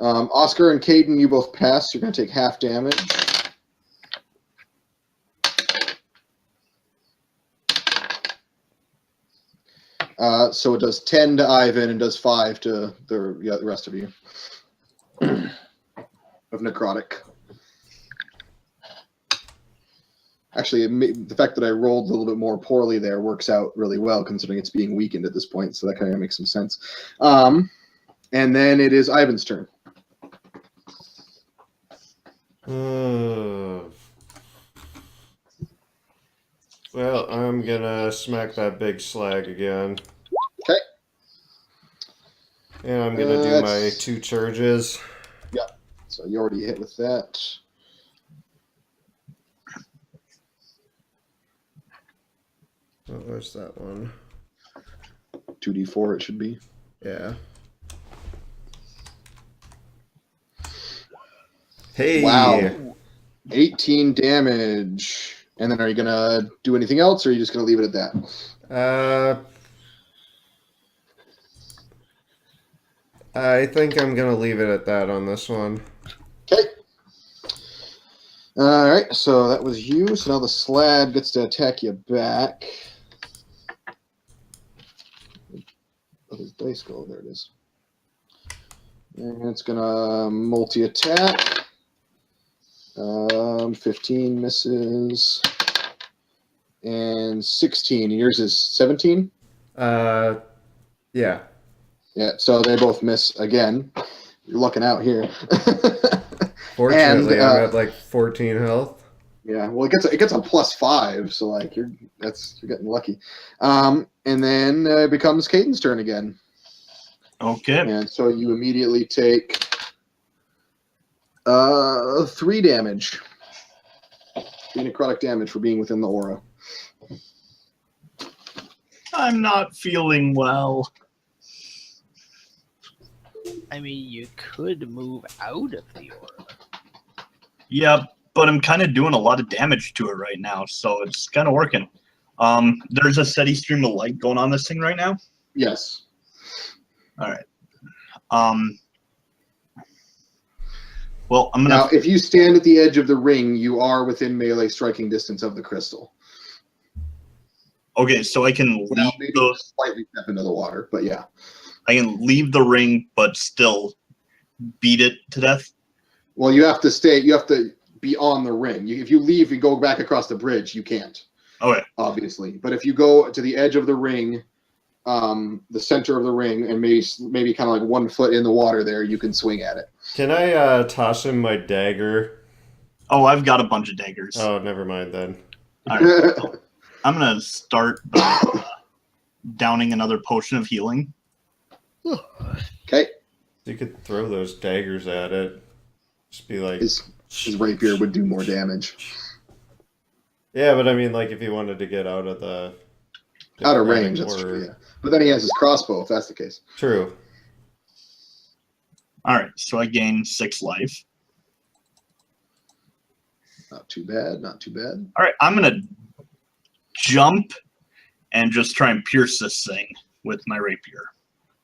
Oscar and Caden, you both pass. You're going to take half damage. So it does 10 to Ivan and does 5 to the rest of you. Of necrotic. Actually, the fact that I rolled a little bit more poorly there works out really well, considering it's being weakened at this point, so that kind of makes some sense. And then it is Ivan's turn. Well, I'm gonna smack that big slag again. Okay. And I'm gonna do my 2 charges. Yeah. So you already hit with that. Oh, where's that one? 2d4 it should be. Yeah. Hey! Wow. 18 damage. And then are you going to do anything else, or are you just going to leave it at that? I think I'm going to leave it at that on this one. Okay. All right, so that was you. So now the slab gets to attack you back. Oh, his dice go. There it is. And it's going to multi-attack. 15 misses. And 16. Yours is 17? Yeah. Yeah, so they both miss again. You're lucking out here. Fortunately, I'm at like 14 health. Yeah, well, it gets a +5, so like you're getting lucky. And then it becomes Caden's turn again. Okay. And so you immediately take 3 damage. 3 necrotic damage for being within the aura. I'm not feeling well. I mean, you could move out of the aura. Yeah, but I'm kind of doing a lot of damage to it right now, so it's kind of working. There's a steady stream of light going on this thing right now? Yes. All right. Well, I'm gonna. Now, if you stand at the edge of the ring, you are within melee striking distance of the crystal. Okay, so I can leave those. Slightly step into the water, but yeah. I can leave the ring, but still beat it to death. Well, you have to stay. You have to be on the ring. If you leave and go back across the bridge, you can't. Okay. Obviously, but if you go to the edge of the ring, the center of the ring, and maybe kind of like 1 foot in the water, there you can swing at it. Can I toss him my dagger? Oh, I've got a bunch of daggers. Oh, never mind then. All right. So I'm gonna start by downing another potion of healing. Okay. You could throw those daggers at it. Just be like... His rapier would do more damage. Yeah, but I mean, like, if he wanted to get out of the... Out of range, that's true, yeah. But then he has his crossbow, if that's the case. True. All right, so I gain 6 life. Not too bad, not too bad. All right, I'm gonna jump and just try and pierce this thing with my rapier.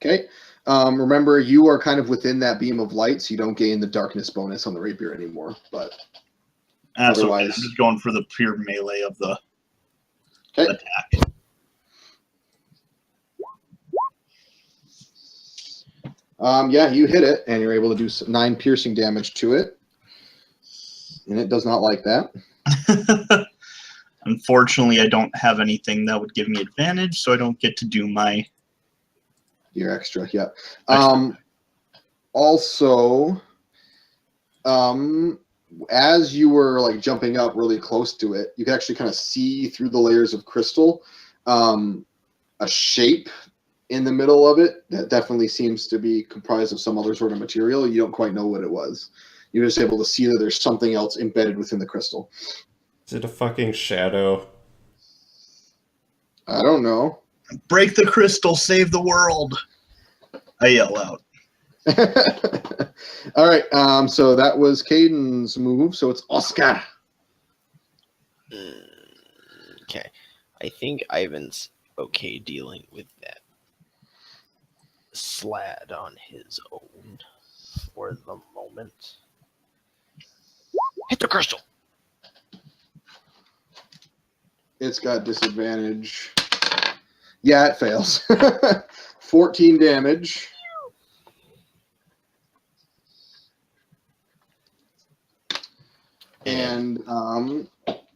Okay. Remember, you are kind of within that beam of light, so you don't gain the darkness bonus on the rapier anymore. But That's okay. otherwise, I'm just going for the pure melee of the attack. Yeah, you hit it, and you're able to do 9 piercing damage to it. And it does not like that. Unfortunately, I don't have anything that would give me advantage, so I don't get to do my... Your extra, yeah. Also, as you were like jumping up really close to it, you could actually kind of see through the layers of crystal a shape in the middle of it that definitely seems to be comprised of some other sort of material. You don't quite know what it was. You're just able to see that there's something else embedded within the crystal. Is it a fucking shadow? I don't know. Break the crystal, save the world! I yell out. All right, so that was Caden's move, so it's Oscar. Okay. I think Ivan's okay dealing with that slad on his own for the moment. Hit the crystal. It's got disadvantage. Yeah, it fails. 14 damage. And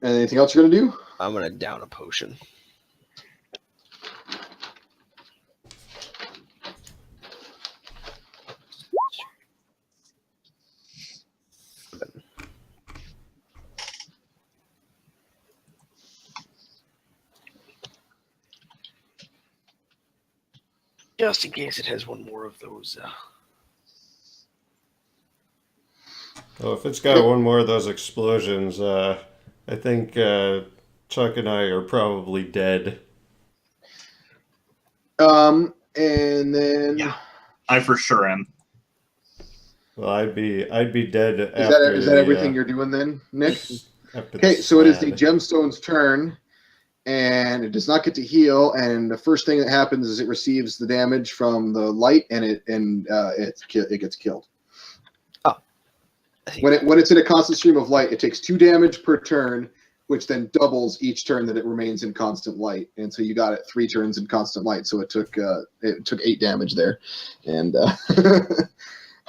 anything else you're gonna do? I'm gonna down a potion. Just in case it has one more of those. Well, if it's got one more of those explosions, I think Chuck and I are probably dead. And then Yeah. I for sure am. Well, I'd be dead is after. that everything you're doing then, Nick? after Okay, the so it is the slab. gemstone's turn, and it does not get to heal. And the first thing that happens is it receives the damage from the light, and it gets killed. When it's in a constant stream of light, it takes 2 damage per turn, which then doubles each turn that it remains in constant light. And so you got it 3 turns in constant light, so it took 8 damage there, and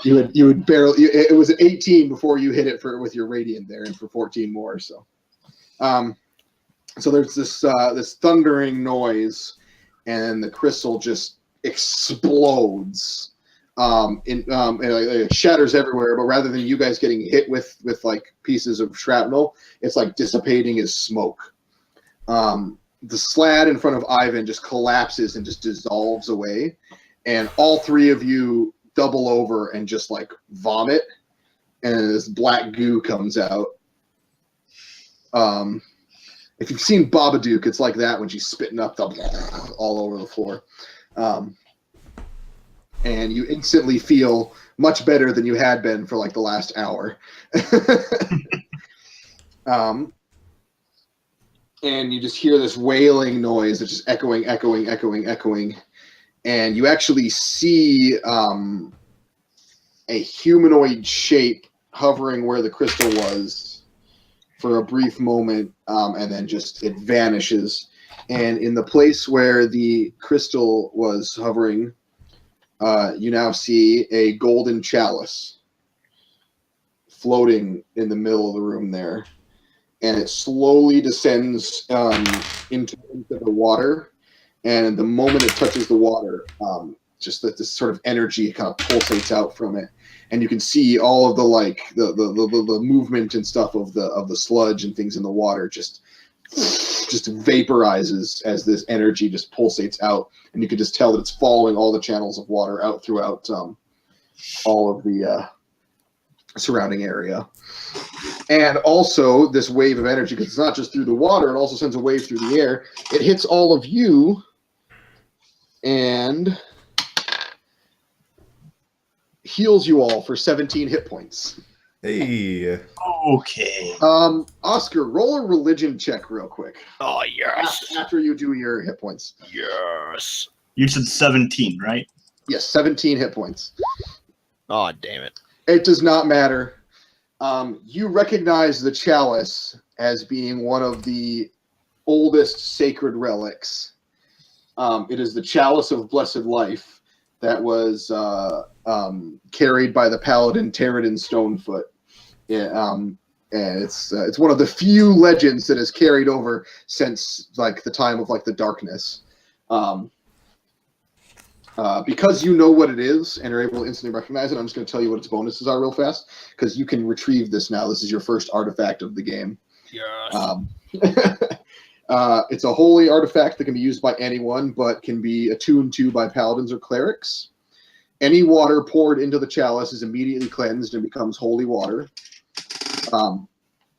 you would barely. It was at 18 before you hit it with your radiant there, and for 14 more. So, so there's this thundering noise, and the crystal just explodes. And it shatters everywhere, but rather than you guys getting hit with like pieces of shrapnel, it's like dissipating as smoke. The slab in front of Ivan just collapses and just dissolves away, and all 3 of you double over and just like vomit, and this black goo comes out. If you've seen Babadook, it's like that when she's spitting up all over the floor. And you instantly feel much better than you had been for like the last hour. And you just hear this wailing noise that's just echoing. And you actually see a humanoid shape hovering where the crystal was for a brief moment, and then just it vanishes. And in the place where the crystal was hovering, you now see a golden chalice floating in the middle of the room there, and it slowly descends into the water. And the moment it touches the water, just that this sort of energy kind of pulsates out from it, and you can see all of the the movement and stuff of the sludge and things in the water just vaporizes as this energy just pulsates out, and you can just tell that it's following all the channels of water out throughout all of the surrounding area. And also this wave of energy, because it's not just through the water, it also sends a wave through the air. It hits all of you and heals you all for 17 hit points. Hey. Okay. Oscar, roll a religion check real quick. Oh yes, After you do your hit points. yes. You said 17, right? Yes, 17 hit points. Oh damn it. It does not matter. You recognize the chalice as being one of the oldest sacred relics. It is the chalice of blessed life that was carried by the paladin Teradin Stonefoot. And it's one of the few legends that has carried over since like the time of like the darkness. Because you know what it is and are able to instantly recognize it, I'm just going to tell you what its bonuses are real fast, because you can retrieve this now. This is your first artifact of the game. Yes. It's a holy artifact that can be used by anyone, but can be attuned to by paladins or clerics. Any water poured into the chalice is immediately cleansed and becomes holy water.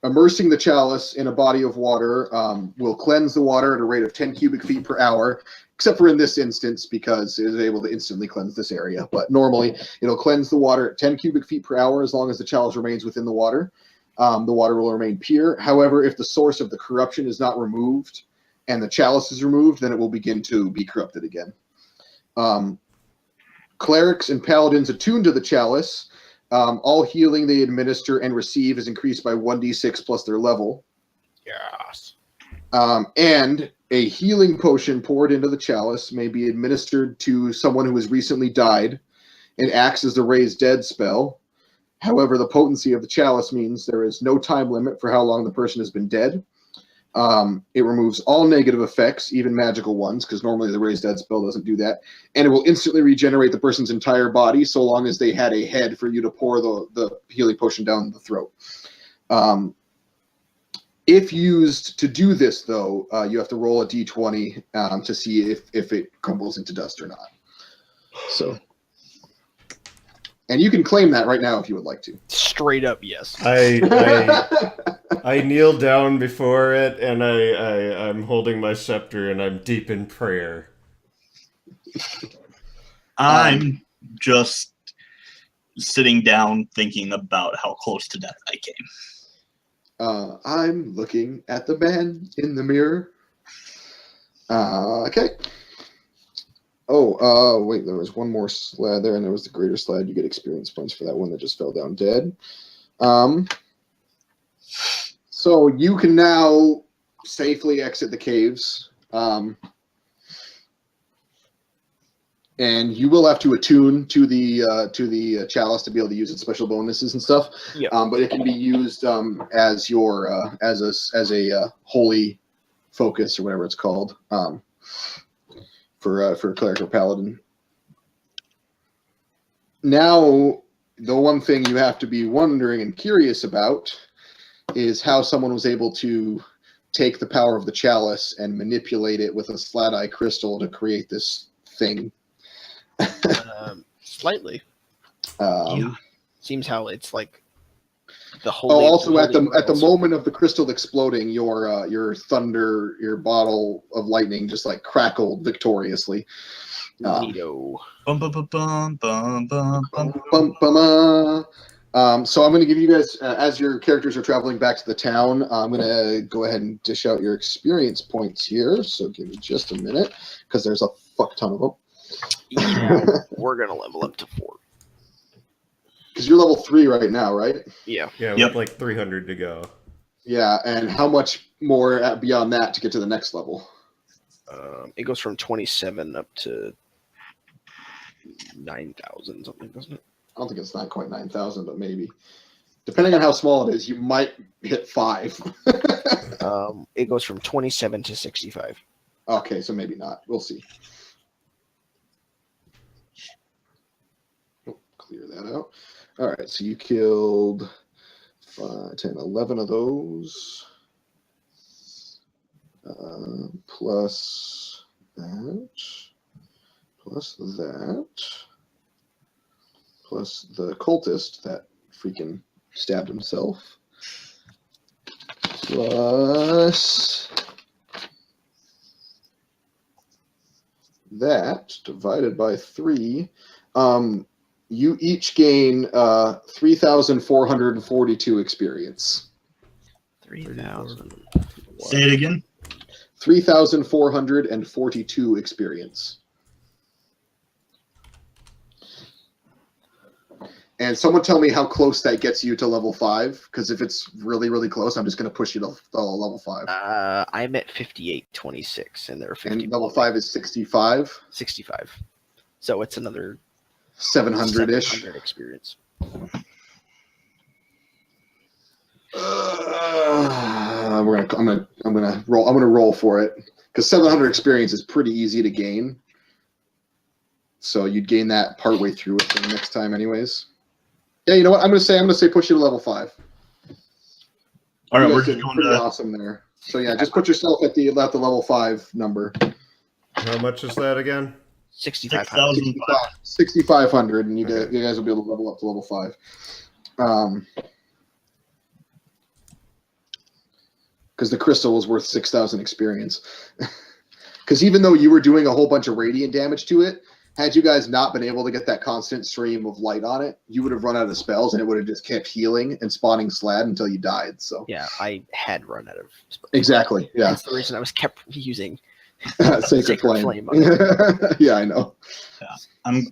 Immersing the chalice in a body of water will cleanse the water at a rate of 10 cubic feet per hour, except for in this instance because it is able to instantly cleanse this area. But normally it'll cleanse the water at 10 cubic feet per hour as long as the chalice remains within the water. The water will remain pure. However, if the source of the corruption is not removed and the chalice is removed, then it will begin to be corrupted again. Clerics and paladins attuned to the chalice All healing they administer and receive is increased by 1d6 plus their level. Yes. And a healing potion poured into the chalice may be administered to someone who has recently died and acts as the raise dead spell. However, the potency of the chalice means there is no time limit for how long the person has been dead. It removes all negative effects, even magical ones, because normally the raise dead spell doesn't do that. And it will instantly regenerate the person's entire body so long as they had a head for you to pour the healing potion down the throat. If used to do this, though, you have to roll a d20 to see if it crumbles into dust or not. So, and you can claim that right now if you would like to. Straight up, yes. I kneel down before it, and I'm holding my scepter, and I'm deep in prayer. I'm just sitting down thinking about how close to death I came. I'm looking at the man in the mirror. Okay. Oh, wait, there was one more slab there, and there was the greater slab. You get experience points for that one that just fell down dead. So you can now safely exit the caves. And you will have to attune to the chalice to be able to use its special bonuses and stuff. Yeah. But it can be used as your as a holy focus or whatever it's called for cleric or paladin. Now, the one thing you have to be wondering and curious about is how someone was able to take the power of the chalice and manipulate it with a slat-eye crystal to create this thing. Slightly. Yeah. Seems how it's like the holy. Also at the grails. moment of the crystal exploding, your thunder, your bottle of lightning just like crackled victoriously. Neato. Bum, bum, bum, bum, bum, bum, bum. Bum, bum, so I'm going to give you guys, as your characters are traveling back to the town, I'm going to go ahead and dish out your experience points here. So give me just a minute, because there's a fuck ton of them. Yeah, we're gonna level up to 4. Because you're level 3 right now, right? Yeah. Yeah, Yep. with like 300 to go. Yeah, and how much more beyond that to get to the next level? It goes from 27 up to 9,000 something, doesn't it? I don't think it's not quite 9,000, but maybe. Depending on how small it is, you might hit 5. It goes from 27 to 65. Okay, so maybe not. We'll see. Oh, clear that out. All right, so you killed 5, 10, 11 of those. Plus that. Plus that. Plus the cultist that freaking stabbed himself. Plus that divided by 3. You each gain 3,442 experience. 3,000. Say it again. 3,442 experience. And someone tell me how close that gets you to level 5, because if it's really, really close, I'm just going to push you to level 5. I'm at 5826, and they're 50. And level 5 is 65, 65. So it's another 700-ish. 700 experience. I'm gonna roll for it, because 700 experience is pretty easy to gain. So you'd gain that partway through it for the next time, anyways. Yeah, you know what? I'm gonna say push you to level 5. All right, You we're guys just did going pretty to. awesome there. So yeah, just put yourself at the level 5 number. How much is that again? 6,500. 6,500, and you Okay. guys will be able to level up to level 5. Because the crystal was worth 6,000 experience. Because even though you were doing a whole bunch of radiant damage to it, had you guys not been able to get that constant stream of light on it, you would have run out of spells, and it would have just kept healing and spawning Slad until you died. So Yeah, I had run out of spells. exactly, yeah. That's the reason I was kept using Sacred Sacred Flame. Flame. Yeah, I know. I'm